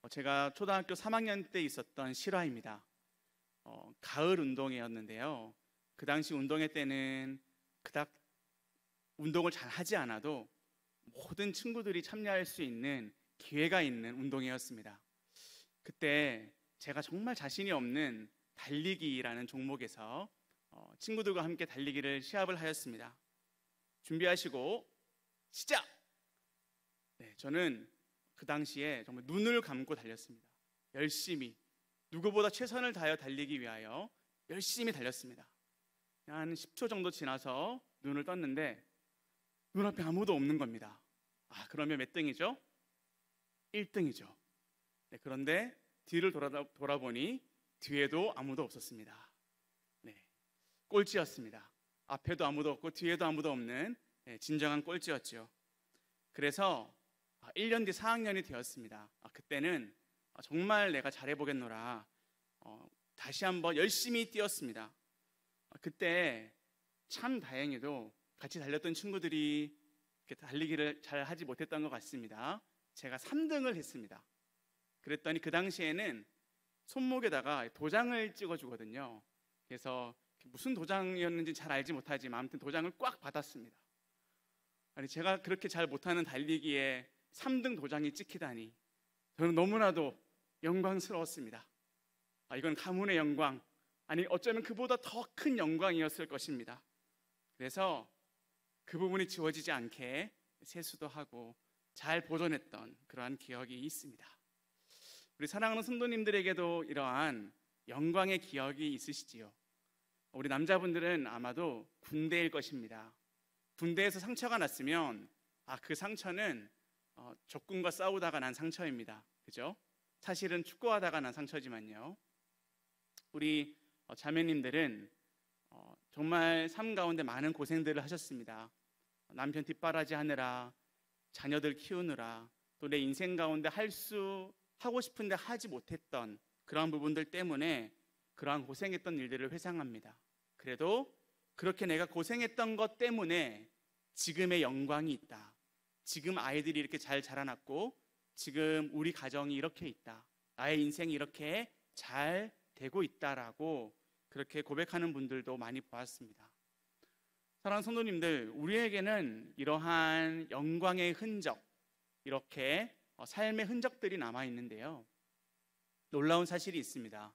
제가 초등학교 3학년 때 있었던 실화입니다. 가을 운동회였는데요. 그 당시 운동회 때는 그닥 운동을 잘 하지 않아도 모든 친구들이 참여할 수 있는 기회가 있는 운동회였습니다. 그때 제가 정말 자신이 없는 달리기라는 종목에서 친구들과 함께 달리기를 시합을 하였습니다. 준비하시고 시작! 네, 저는 그 당시에 정말 눈을 감고 달렸습니다. 열심히 누구보다 최선을 다하여 달리기 위하여 열심히 달렸습니다. 한 10초 정도 지나서 눈을 떴는데 눈앞에 아무도 없는 겁니다. 그러면 몇 등이죠? 1등이죠. 네, 그런데 뒤를 돌아보니 뒤에도 아무도 없었습니다. 네, 꼴찌였습니다. 앞에도 아무도 없고 뒤에도 아무도 없는 진정한 꼴찌였죠. 그래서 1년 뒤 4학년이 되었습니다. 그때는 정말 내가 잘해보겠노라 다시 한번 열심히 뛰었습니다. 그때 참 다행히도 같이 달렸던 친구들이 달리기를 잘 하지 못했던 것 같습니다. 제가 3등을 했습니다. 그랬더니 그 당시에는 손목에다가 도장을 찍어주거든요. 그래서 무슨 도장이었는지 잘 알지 못하지만 아무튼 도장을 꽉 받았습니다. 아니, 제가 그렇게 잘 못하는 달리기에 3등 도장이 찍히다니 저는 너무나도 영광스러웠습니다. 이건 가문의 영광, 아니 어쩌면 그보다 더 큰 영광이었을 것입니다. 그래서 그 부분이 지워지지 않게 세수도 하고 잘 보존했던 그러한 기억이 있습니다. 우리 사랑하는 성도님들에게도 이러한 영광의 기억이 있으시지요. 우리 남자분들은 아마도 군대일 것입니다. 군대에서 상처가 났으면 그 상처는 적군과 싸우다가 난 상처입니다. 그죠? 사실은 축구하다가 난 상처지만요. 우리 자매님들은 정말 삶 가운데 많은 고생들을 하셨습니다. 남편 뒷바라지 하느라, 자녀들 키우느라, 또 내 인생 가운데 하고 싶은데 하지 못했던 그러한 부분들 때문에 그러한 고생했던 일들을 회상합니다. 그래도 그렇게 내가 고생했던 것 때문에 지금의 영광이 있다. 지금 아이들이 이렇게 잘 자라났고 지금 우리 가정이 이렇게 있다. 나의 인생이 이렇게 잘 되고 있다라고 그렇게 고백하는 분들도 많이 보았습니다. 사랑하는 성도님들, 우리에게는 이러한 영광의 흔적, 이렇게 삶의 흔적들이 남아 있는데요. 놀라운 사실이 있습니다.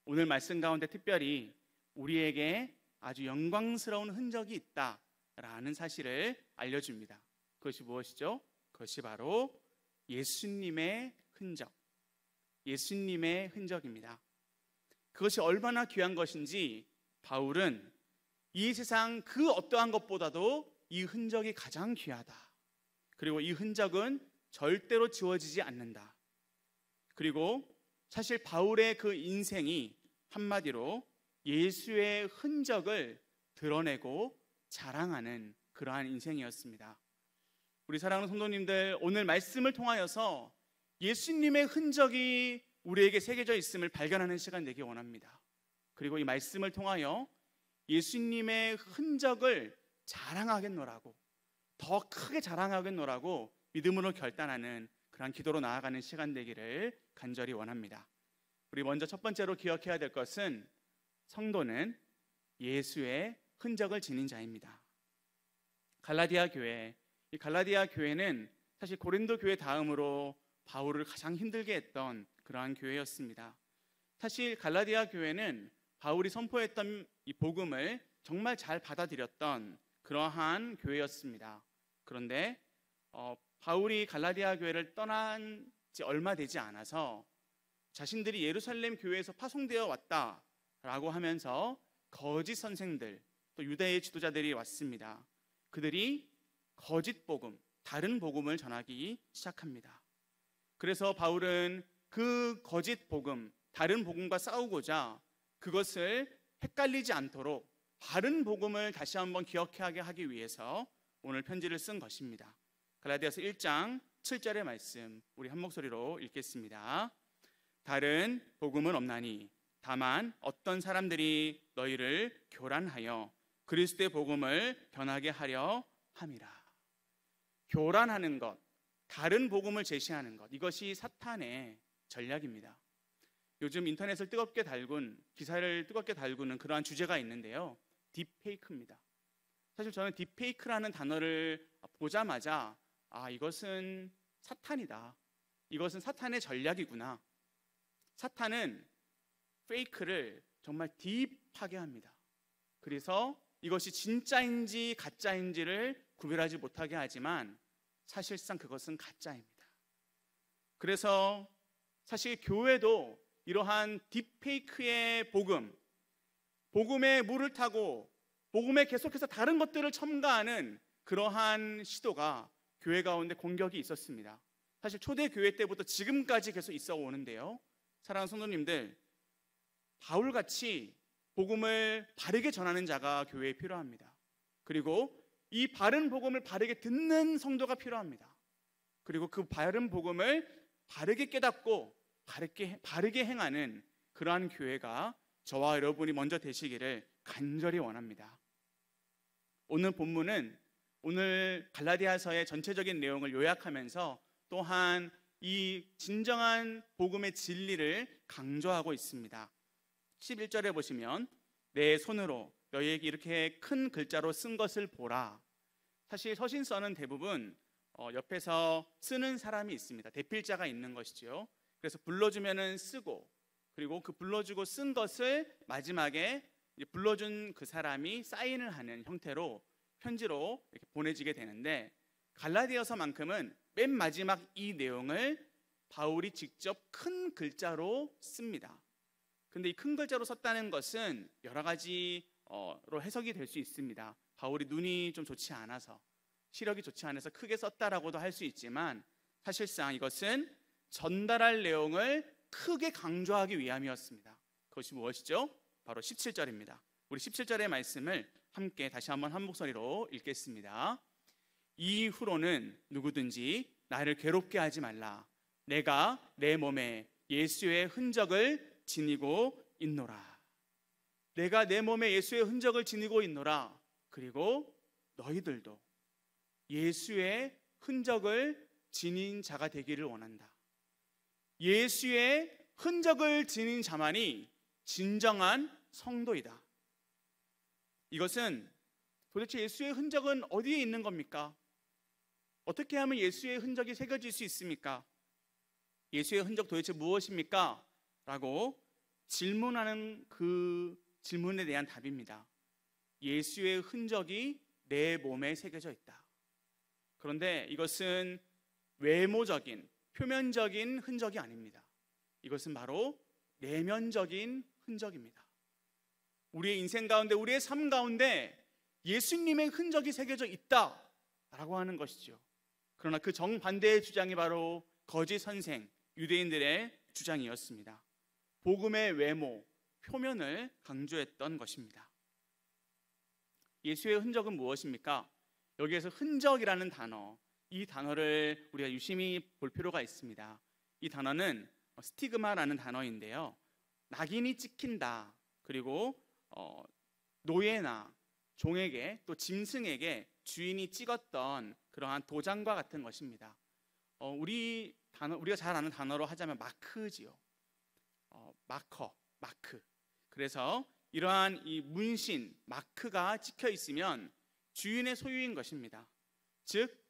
오늘 말씀 가운데 특별히 우리에게 아주 영광스러운 흔적이 있다라는 사실을 알려줍니다. 그것이 무엇이죠? 그것이 바로 예수님의 흔적, 예수님의 흔적입니다. 그것이 얼마나 귀한 것인지 바울은 이 세상 그 어떠한 것보다도 이 흔적이 가장 귀하다. 그리고 이 흔적은 절대로 지워지지 않는다. 그리고 사실 바울의 그 인생이 한마디로 예수의 흔적을 드러내고 자랑하는 그러한 인생이었습니다. 우리 사랑하는 성도님들, 오늘 말씀을 통하여서 예수님의 흔적이 우리에게 새겨져 있음을 발견하는 시간 되기 원합니다. 그리고 이 말씀을 통하여 예수님의 흔적을 자랑하겠노라고, 더 크게 자랑하겠노라고 믿음으로 결단하는 그런 기도로 나아가는 시간 되기를 간절히 원합니다. 우리 먼저 첫 번째로 기억해야 될 것은 성도는 예수의 흔적을 지닌 자입니다. 갈라디아 교회, 이 갈라디아 교회는 사실 고린도 교회 다음으로 바울을 가장 힘들게 했던 그러한 교회였습니다. 사실 갈라디아 교회는 바울이 선포했던 이 복음을 정말 잘 받아들였던 그러한 교회였습니다. 그런데 바울이 갈라디아 교회를 떠난 지 얼마 되지 않아서 자신들이 예루살렘 교회에서 파송되어 왔다라고 하면서 거짓 선생들, 또 유대의 지도자들이 왔습니다. 그들이 거짓 복음, 다른 복음을 전하기 시작합니다. 그래서 바울은 그 거짓 복음, 다른 복음과 싸우고자 그것을 헷갈리지 않도록 바른 복음을 다시 한번 기억하게 하기 위해서 오늘 편지를 쓴 것입니다. 갈라디아서 1장 7절의 말씀 우리 한 목소리로 읽겠습니다. 다른 복음은 없나니 다만 어떤 사람들이 너희를 교란하여 그리스도의 복음을 변하게 하려 함이라. 교란하는 것, 다른 복음을 제시하는 것, 이것이 사탄의 전략입니다. 요즘 인터넷을 뜨겁게 달군, 기사를 뜨겁게 달구는 그러한 주제가 있는데요. 딥페이크입니다. 사실 저는 딥페이크라는 단어를 보자마자 이것은 사탄이다. 이것은 사탄의 전략이구나. 사탄은 페이크를 정말 딥하게 합니다. 그래서 이것이 진짜인지 가짜인지를 구별하지 못하게 하지만 사실상 그것은 가짜입니다. 그래서 사실 교회도 이러한 딥페이크의 복음의 물을 타고 복음에 계속해서 다른 것들을 첨가하는 그러한 시도가 교회 가운데 공격이 있었습니다. 사실 초대교회 때부터 지금까지 계속 있어 오는데요. 사랑하는 성도님들, 바울같이 복음을 바르게 전하는 자가 교회에 필요합니다. 그리고 이 바른 복음을 바르게 듣는 성도가 필요합니다. 그리고 그 바른 복음을 바르게 깨닫고 바르게 행하는 그러한 교회가 저와 여러분이 먼저 되시기를 간절히 원합니다. 오늘 본문은 오늘 갈라디아서의 전체적인 내용을 요약하면서 또한 이 진정한 복음의 진리를 강조하고 있습니다. 11절에 보시면 내 손으로 너희에게 이렇게 큰 글자로 쓴 것을 보라. 사실 서신서는 대부분 옆에서 쓰는 사람이 있습니다. 대필자가 있는 것이죠. 그래서 불러주면은 쓰고, 그리고 그 불러주고 쓴 것을 마지막에 불러준 그 사람이 사인을 하는 형태로 편지로 이렇게 보내지게 되는데, 갈라디아서만큼은 맨 마지막 이 내용을 바울이 직접 큰 글자로 씁니다. 근데 이 큰 글자로 썼다는 것은 여러 가지로 해석이 될 수 있습니다. 바울이 눈이 좀 좋지 않아서, 시력이 좋지 않아서 크게 썼다라고도 할 수 있지만, 사실상 이것은 전달할 내용을 크게 강조하기 위함이었습니다. 그것이 무엇이죠? 바로 17절입니다. 우리 17절의 말씀을 함께 다시 한번 한 목소리로 읽겠습니다. 이후로는 누구든지 나를 괴롭게 하지 말라. 내가 내 몸에 예수의 흔적을 지니고 있노라. 내가 내 몸에 예수의 흔적을 지니고 있노라. 그리고 너희들도 예수의 흔적을 지닌 자가 되기를 원한다. 예수의 흔적을 지닌 자만이 진정한 성도이다. 이것은 도대체 예수의 흔적은 어디에 있는 겁니까? 어떻게 하면 예수의 흔적이 새겨질 수 있습니까? 예수의 흔적 도대체 무엇입니까? 라고 질문하는 그 질문에 대한 답입니다. 예수의 흔적이 내 몸에 새겨져 있다. 그런데 이것은 외모적인, 표면적인 흔적이 아닙니다. 이것은 바로 내면적인 흔적입니다. 우리의 인생 가운데, 우리의 삶 가운데 예수님의 흔적이 새겨져 있다라고 하는 것이죠. 그러나 그 정반대의 주장이 바로 거짓 선생, 유대인들의 주장이었습니다. 복음의 외모, 표면을 강조했던 것입니다. 예수의 흔적은 무엇입니까? 여기에서 흔적이라는 단어, 이 단어를 우리가 유심히 볼 필요가 있습니다. 이 단어는 스티그마라는 단어인데요. 낙인이 찍힌다. 그리고 노예나 종에게, 또 짐승에게 주인이 찍었던 그러한 도장과 같은 것입니다. 우리가 잘 아는 단어로 하자면 마크지요. 마크. 그래서 이러한 이 문신, 마크가 찍혀 있으면 주인의 소유인 것입니다. 즉,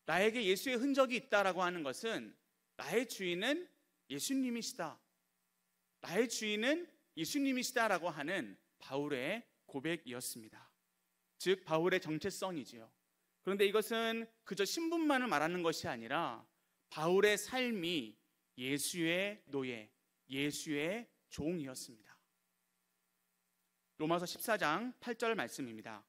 나에게 예수의 흔적이 있다라고 하는 것은 나의 주인은 예수님이시다. 나의 주인은 예수님이시다라고 하는 바울의 고백이었습니다. 즉, 바울의 정체성이지요. 그런데 이것은 그저 신분만을 말하는 것이 아니라 바울의 삶이 예수의 노예, 예수의 종이었습니다. 로마서 14장 8절 말씀입니다.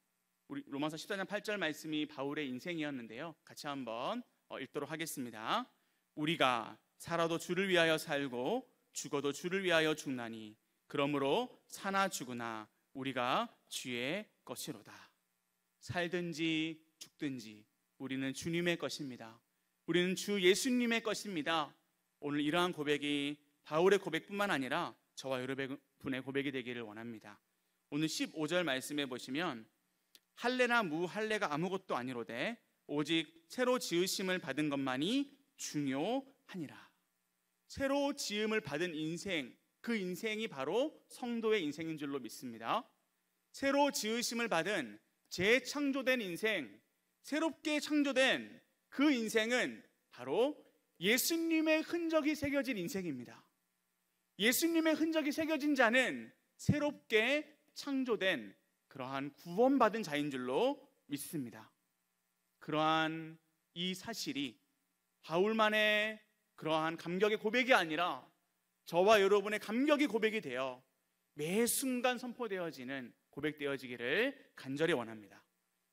우리 로마서 14장 8절 말씀이 바울의 인생이었는데요. 같이 한번 읽도록 하겠습니다. 우리가 살아도 주를 위하여 살고 죽어도 주를 위하여 죽나니 그러므로 사나 죽으나 우리가 주의 것이로다. 살든지 죽든지 우리는 주님의 것입니다. 우리는 주 예수님의 것입니다. 오늘 이러한 고백이 바울의 고백뿐만 아니라 저와 여러분의 고백이 되기를 원합니다. 오늘 15절 말씀에 보시면 할례나 무할례가 아무것도 아니로되 오직 새로 지으심을 받은 것만이 중요하니라. 새로 지음을 받은 인생, 그 인생이 바로 성도의 인생인 줄로 믿습니다. 새로 지으심을 받은 재창조된 인생, 새롭게 창조된 그 인생은 바로 예수님의 흔적이 새겨진 인생입니다. 예수님의 흔적이 새겨진 자는 새롭게 창조된 그러한 구원받은 자인 줄로 믿습니다. 그러한 이 사실이 바울만의 그러한 감격의 고백이 아니라 저와 여러분의 감격의 고백이 되어 매 순간 선포되어지는 고백되어지기를 간절히 원합니다.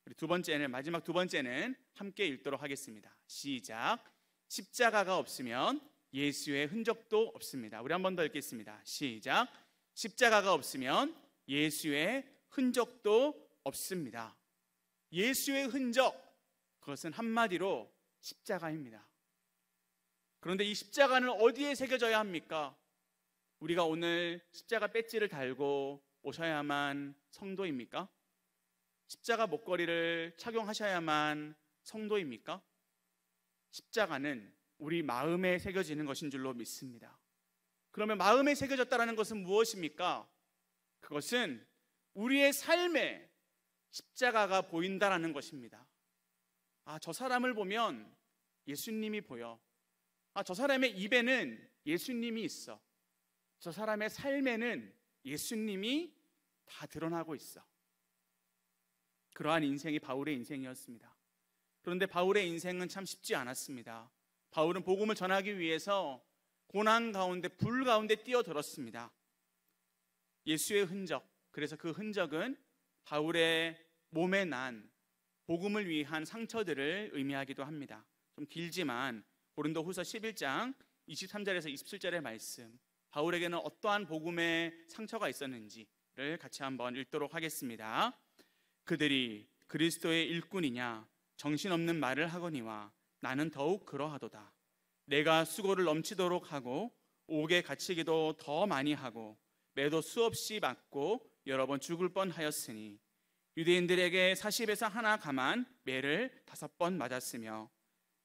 우리 마지막 두 번째는 함께 읽도록 하겠습니다. 시작. 십자가가 없으면 예수의 흔적도 없습니다. 우리 한 번 더 읽겠습니다. 시작. 십자가가 없으면 예수의 흔적도 없습니다. 예수의 흔적, 그것은 한마디로 십자가입니다. 그런데 이 십자가는 어디에 새겨져야 합니까? 우리가 오늘 십자가 배지를 달고 오셔야만 성도입니까? 십자가 목걸이를 착용하셔야만 성도입니까? 십자가는 우리 마음에 새겨지는 것인 줄로 믿습니다. 그러면 마음에 새겨졌다는 것은 무엇입니까? 그것은 우리의 삶에 십자가가 보인다라는 것입니다. 저 사람을 보면 예수님이 보여. 저 사람의 입에는 예수님이 있어. 저 사람의 삶에는 예수님이 다 드러나고 있어. 그러한 인생이 바울의 인생이었습니다. 그런데 바울의 인생은 참 쉽지 않았습니다. 바울은 복음을 전하기 위해서 고난 가운데, 불 가운데 뛰어들었습니다. 예수의 흔적, 그래서 그 흔적은 바울의 몸에 난 복음을 위한 상처들을 의미하기도 합니다. 좀 길지만 고린도후서 11장 23절에서 27절의 말씀, 바울에게는 어떠한 복음의 상처가 있었는지를 같이 한번 읽도록 하겠습니다. 그들이 그리스도의 일꾼이냐 정신없는 말을 하거니와 나는 더욱 그러하도다. 내가 수고를 넘치도록 하고 옥에 갇히기도 더 많이 하고 매도 수없이 맞고 여러 번 죽을 뻔하였으니 유대인들에게 40에서 하나 감한 매를 5번 맞았으며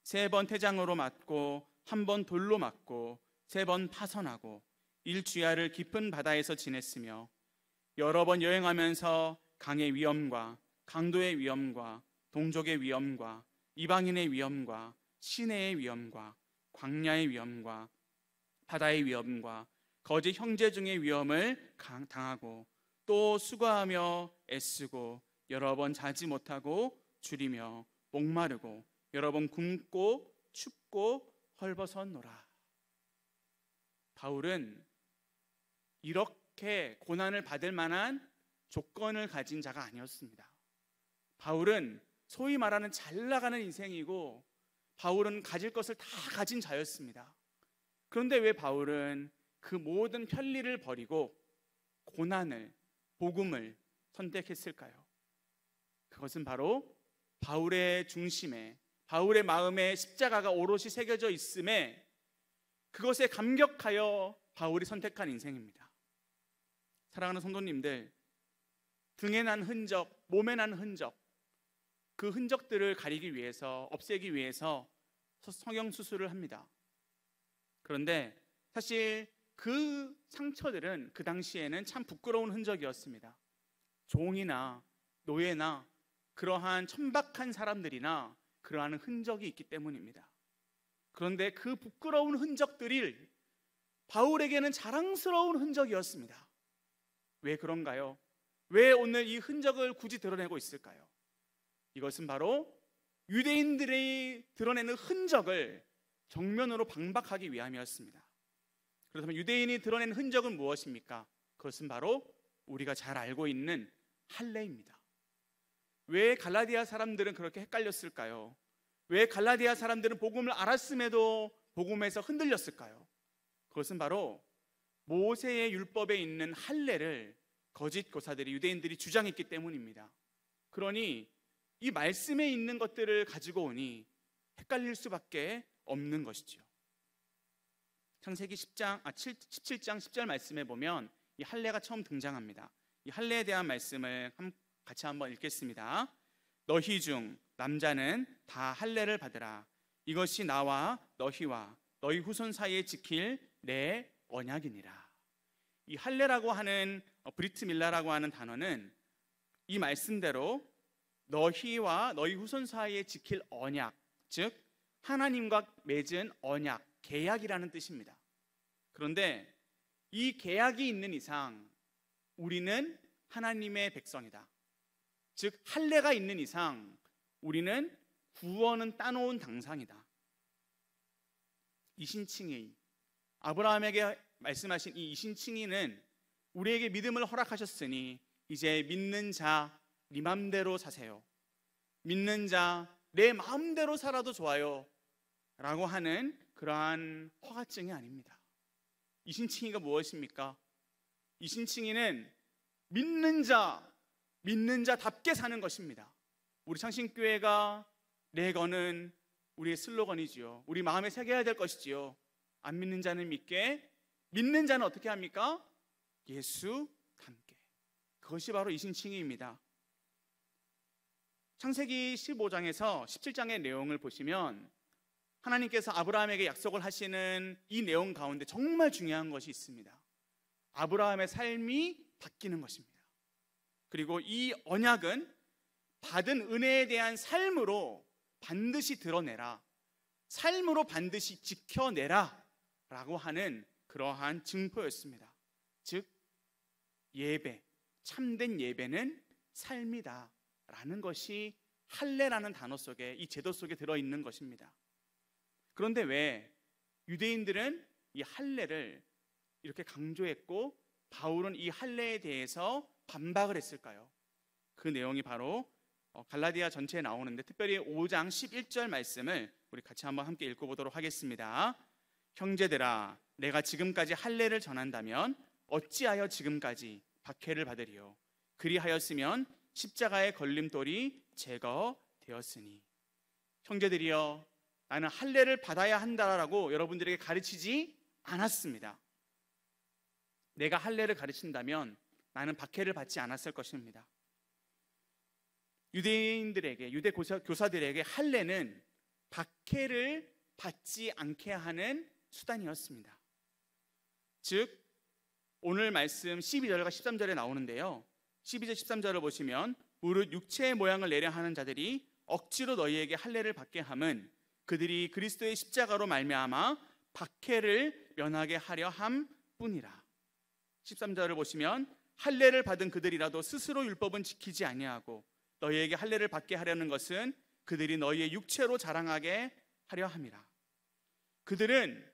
3번 태장으로 맞고 1번 돌로 맞고 3번 파선하고 일주야를 깊은 바다에서 지냈으며 여러 번 여행하면서 강의 위험과 강도의 위험과 동족의 위험과 이방인의 위험과 시내의 위험과 광야의 위험과 바다의 위험과 거짓 형제 중의 위험을 당하고 또 수고하며 애쓰고 여러 번 자지 못하고 줄이며 목마르고 여러 번 굶고 춥고 헐벗었노라. 바울은 이렇게 고난을 받을 만한 조건을 가진 자가 아니었습니다. 바울은 소위 말하는 잘 나가는 인생이고 바울은 가질 것을 다 가진 자였습니다. 그런데 왜 바울은 그 모든 편리를 버리고 고난을, 복음을 선택했을까요? 그것은 바로 바울의 중심에, 바울의 마음에 십자가가 오롯이 새겨져 있음에 그것에 감격하여 바울이 선택한 인생입니다. 사랑하는 성도님들, 등에 난 흔적, 몸에 난 흔적, 그 흔적들을 가리기 위해서, 없애기 위해서 성형수술을 합니다. 그런데 사실 그 상처들은 그 당시에는 참 부끄러운 흔적이었습니다. 종이나 노예나 그러한 천박한 사람들이나 그러한 흔적이 있기 때문입니다. 그런데 그 부끄러운 흔적들이 바울에게는 자랑스러운 흔적이었습니다. 왜 그런가요? 왜 오늘 이 흔적을 굳이 드러내고 있을까요? 이것은 바로 유대인들이 드러내는 흔적을 정면으로 방박하기 위함이었습니다. 그렇다면 유대인이 드러낸 흔적은 무엇입니까? 그것은 바로 우리가 잘 알고 있는 할례입니다. 왜 갈라디아 사람들은 그렇게 헷갈렸을까요? 왜 갈라디아 사람들은 복음을 알았음에도 복음에서 흔들렸을까요? 그것은 바로 모세의 율법에 있는 할례를 거짓 교사들이, 유대인들이 주장했기 때문입니다. 그러니 이 말씀에 있는 것들을 가지고 오니 헷갈릴 수밖에 없는 것이죠. 창세기 17장 10절 말씀에 보면 이 할례가 처음 등장합니다. 이 할례에 대한 말씀을 같이 한번 읽겠습니다. 너희 중 남자는 다 할례를 받으라. 이것이 나와 너희와 너희 후손 사이에 지킬 내 언약이니라. 이 할례라고 하는 브리트 밀라라고 하는 단어는 이 말씀대로 너희와 너희 후손 사이에 지킬 언약, 즉 하나님과 맺은 언약, 계약이라는 뜻입니다. 그런데 이 계약이 있는 이상 우리는 하나님의 백성이다. 즉 할례가 있는 이상 우리는 구원은 따놓은 당상이다. 이신칭의, 아브라함에게 말씀하신 이 이신칭의는 우리에게 믿음을 허락하셨으니 이제 믿는 자 네 맘대로 사세요, 믿는 자 내 마음대로 살아도 좋아요 라고 하는 그러한 허가증이 아닙니다. 이신칭의가 무엇입니까? 이신칭의는 믿는 자답게 사는 것입니다. 우리 창신교회가 내거는 우리의 슬로건이지요. 우리 마음에 새겨야 될 것이지요. 안 믿는 자는 믿게, 믿는 자는 어떻게 합니까? 예수 닮게. 그것이 바로 이신칭의입니다. 창세기 15장에서 17장의 내용을 보시면 하나님께서 아브라함에게 약속을 하시는 이 내용 가운데 정말 중요한 것이 있습니다. 아브라함의 삶이 바뀌는 것입니다. 그리고 이 언약은 받은 은혜에 대한 삶으로 반드시 드러내라, 삶으로 반드시 지켜내라 라고 하는 그러한 증표였습니다. 즉 예배, 참된 예배는 삶이다 라는 것이 할례라는 단어 속에, 이 제도 속에 들어있는 것입니다. 그런데 왜 유대인들은 이 할례를 이렇게 강조했고 바울은 이 할례에 대해서 반박을 했을까요? 그 내용이 바로 갈라디아 전체에 나오는데 특별히 5장 11절 말씀을 우리 같이 한번 함께 읽어보도록 하겠습니다. 형제들아, 내가 지금까지 할례를 전한다면 어찌하여 지금까지 박해를 받으리요? 그리하였으면 십자가의 걸림돌이 제거되었으니. 형제들이여, 나는 할례를 받아야 한다라고 여러분들에게 가르치지 않았습니다. 내가 할례를 가르친다면 나는 박해를 받지 않았을 것입니다. 유대인들에게, 유대 교사들에게 할례는 박해를 받지 않게 하는 수단이었습니다. 즉 오늘 말씀 12절과 13절에 나오는데요, 12절 13절을 보시면 무릇 육체의 모양을 내려 하는 자들이 억지로 너희에게 할례를 받게 함은 그들이 그리스도의 십자가로 말미암아 박해를 면하게 하려 함뿐이라. 13절을 보시면 할례를 받은 그들이라도 스스로 율법은 지키지 아니하고 너희에게 할례를 받게 하려는 것은 그들이 너희의 육체로 자랑하게 하려 함이라. 그들은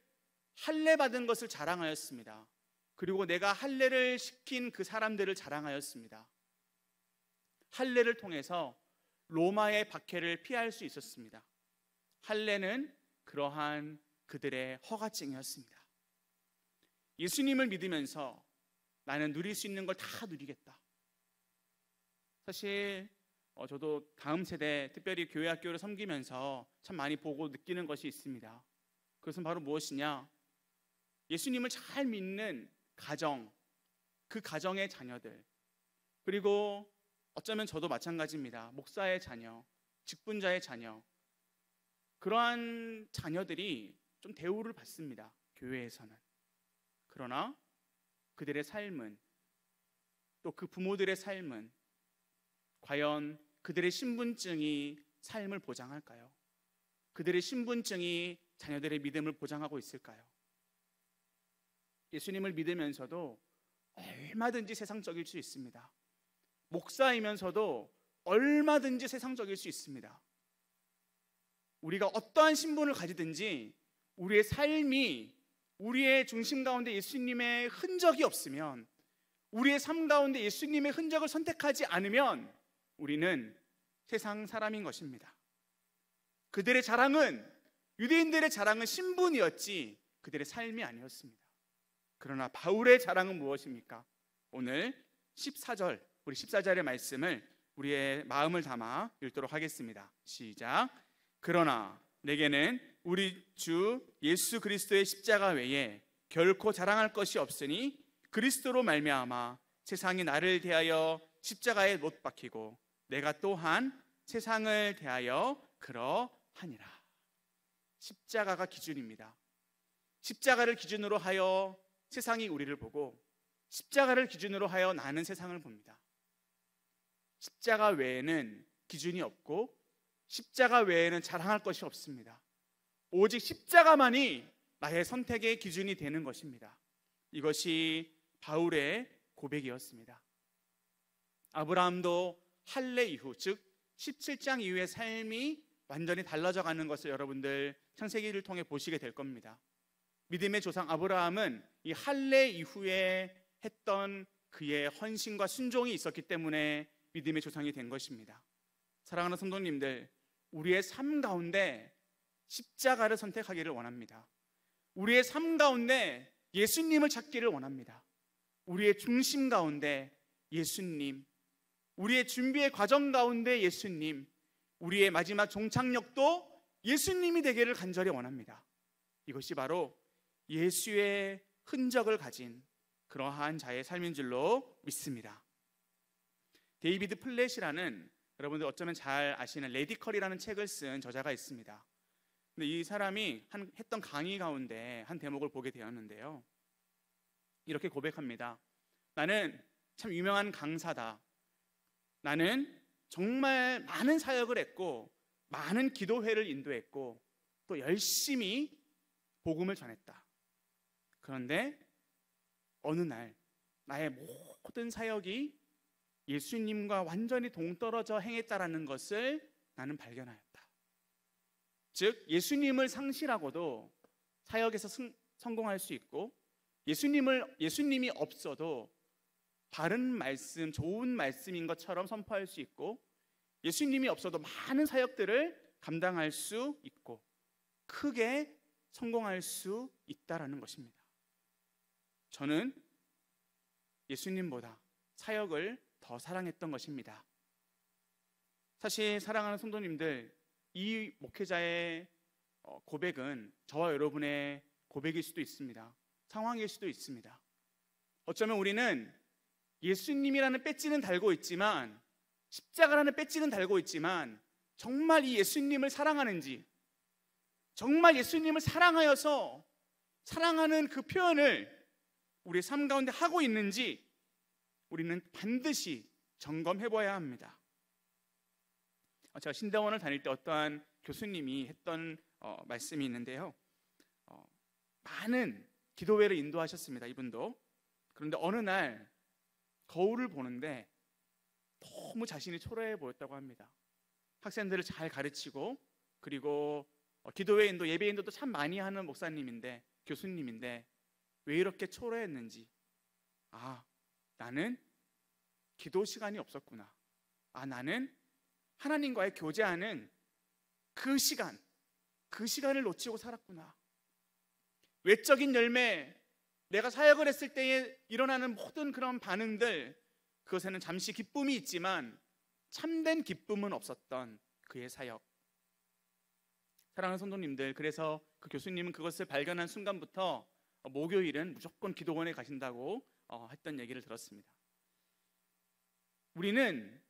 할례 받은 것을 자랑하였습니다. 그리고 내가 할례를 시킨 그 사람들을 자랑하였습니다. 할례를 통해서 로마의 박해를 피할 수 있었습니다. 할례는 그러한 그들의 허가증이었습니다. 예수님을 믿으면서 나는 누릴 수 있는 걸 다 누리겠다. 사실 저도 다음 세대, 특별히 교회 학교를 섬기면서 참 많이 보고 느끼는 것이 있습니다. 그것은 바로 무엇이냐? 예수님을 잘 믿는 가정, 그 가정의 자녀들, 그리고 어쩌면 저도 마찬가지입니다. 목사의 자녀, 직분자의 자녀, 그러한 자녀들이 좀 대우를 받습니다. 교회에서는. 그러나 그들의 삶은, 또 그 부모들의 삶은 과연 그들의 신분증이 삶을 보장할까요? 그들의 신분증이 자녀들의 믿음을 보장하고 있을까요? 예수님을 믿으면서도 얼마든지 세상적일 수 있습니다. 목사이면서도 얼마든지 세상적일 수 있습니다. 우리가 어떠한 신분을 가지든지 우리의 삶이, 우리의 중심 가운데 예수님의 흔적이 없으면, 우리의 삶 가운데 예수님의 흔적을 선택하지 않으면 우리는 세상 사람인 것입니다. 그들의 자랑은, 유대인들의 자랑은 신분이었지 그들의 삶이 아니었습니다. 그러나 바울의 자랑은 무엇입니까? 오늘 14절, 우리 14절의 말씀을 우리의 마음을 담아 읽도록 하겠습니다. 시작. 그러나 내게는 우리 주 예수 그리스도의 십자가 외에 결코 자랑할 것이 없으니 그리스도로 말미암아 세상이 나를 대하여 십자가에 못 박히고 내가 또한 세상을 대하여 그러하니라. 십자가가 기준입니다. 십자가를 기준으로 하여 세상이 우리를 보고 십자가를 기준으로 하여 나는 세상을 봅니다. 십자가 외에는 기준이 없고 십자가 외에는 자랑할 것이 없습니다. 오직 십자가만이 나의 선택의 기준이 되는 것입니다. 이것이 바울의 고백이었습니다. 아브라함도 할례 이후, 즉 17장 이후의 삶이 완전히 달라져 가는 것을 여러분들 창세기를 통해 보시게 될 겁니다. 믿음의 조상 아브라함은 이 할례 이후에 했던 그의 헌신과 순종이 있었기 때문에 믿음의 조상이 된 것입니다. 사랑하는 성도님들, 우리의 삶 가운데 십자가를 선택하기를 원합니다. 우리의 삶 가운데 예수님을 찾기를 원합니다. 우리의 중심 가운데 예수님, 우리의 준비의 과정 가운데 예수님, 우리의 마지막 종착역도 예수님이 되기를 간절히 원합니다. 이것이 바로 예수의 흔적을 가진 그러한 자의 삶인 줄로 믿습니다. 데이비드 플랫이라는, 여러분들 어쩌면 잘 아시는 레디컬이라는 책을 쓴 저자가 있습니다. 근데 이 사람이 했던 강의 가운데 한 대목을 보게 되었는데요, 이렇게 고백합니다. 나는 참 유명한 강사다. 나는 정말 많은 사역을 했고 많은 기도회를 인도했고 또 열심히 복음을 전했다. 그런데 어느 날 나의 모든 사역이 예수님과 완전히 동떨어져 행했다라는 것을 나는 발견하였다. 즉 예수님을 상실하고도 사역에서 성공할 수 있고, 예수님이 없어도 바른 말씀, 좋은 말씀인 것처럼 선포할 수 있고, 예수님이 없어도 많은 사역들을 감당할 수 있고 크게 성공할 수 있다라는 것입니다. 저는 예수님보다 사역을 더 사랑했던 것입니다. 사실 사랑하는 성도님들, 이 목회자의 고백은 저와 여러분의 고백일 수도 있습니다. 상황일 수도 있습니다. 어쩌면 우리는 예수님이라는 배지는 달고 있지만, 십자가라는 배지는 달고 있지만 정말 이 예수님을 사랑하는지, 정말 예수님을 사랑하여서 사랑하는 그 표현을 우리의 삶 가운데 하고 있는지 우리는 반드시 점검해 봐야 합니다. 제가 신대원을 다닐 때 어떠한 교수님이 했던 말씀이 있는데요, 많은 기도회를 인도하셨습니다. 이분도. 그런데 어느 날 거울을 보는데 너무 자신이 초라해 보였다고 합니다. 학생들을 잘 가르치고, 그리고 기도회 인도, 예배 인도도 참 많이 하는 목사님인데, 교수님인데 왜 이렇게 초라했는지, 나는 기도 시간이 없었구나. 나는 하나님과의 교제하는 그 시간을 놓치고 살았구나. 외적인 열매, 내가 사역을 했을 때에 일어나는 모든 그런 반응들, 그것에는 잠시 기쁨이 있지만 참된 기쁨은 없었던 그의 사역. 사랑하는 성도님들, 그래서 그 교수님은 그것을 발견한 순간부터 목요일은 무조건 기도원에 가신다고 했던 얘기를 들었습니다. 우리는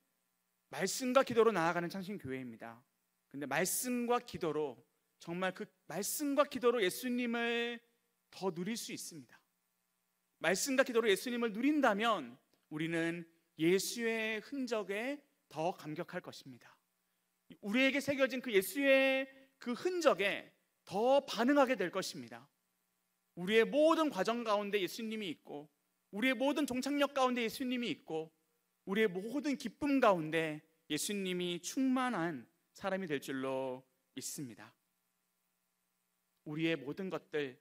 말씀과 기도로 나아가는 창신교회입니다. 근데 말씀과 기도로, 정말 그 말씀과 기도로 예수님을 더 누릴 수 있습니다. 말씀과 기도로 예수님을 누린다면 우리는 예수의 흔적에 더 감격할 것입니다. 우리에게 새겨진 그 예수의 그 흔적에 더 반응하게 될 것입니다. 우리의 모든 과정 가운데 예수님이 있고, 우리의 모든 종착역 가운데 예수님이 있고, 우리의 모든 기쁨 가운데 예수님이 충만한 사람이 될 줄로 믿습니다. 우리의 모든 것들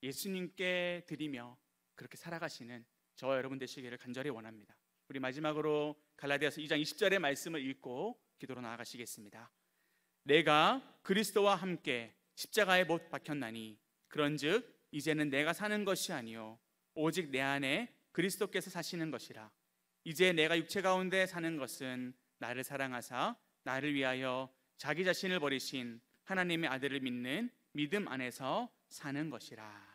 예수님께 드리며 그렇게 살아가시는 저와 여러분 되시기를 간절히 원합니다. 우리 마지막으로 갈라디아서 2장 20절의 말씀을 읽고 기도로 나아가시겠습니다. 내가 그리스도와 함께 십자가에 못 박혔나니 그런즉 이제는 내가 사는 것이 아니요 오직 내 안에 그리스도께서 사시는 것이라. 이제 내가 육체 가운데 사는 것은 나를 사랑하사 나를 위하여 자기 자신을 버리신 하나님의 아들을 믿는 믿음 안에서 사는 것이라.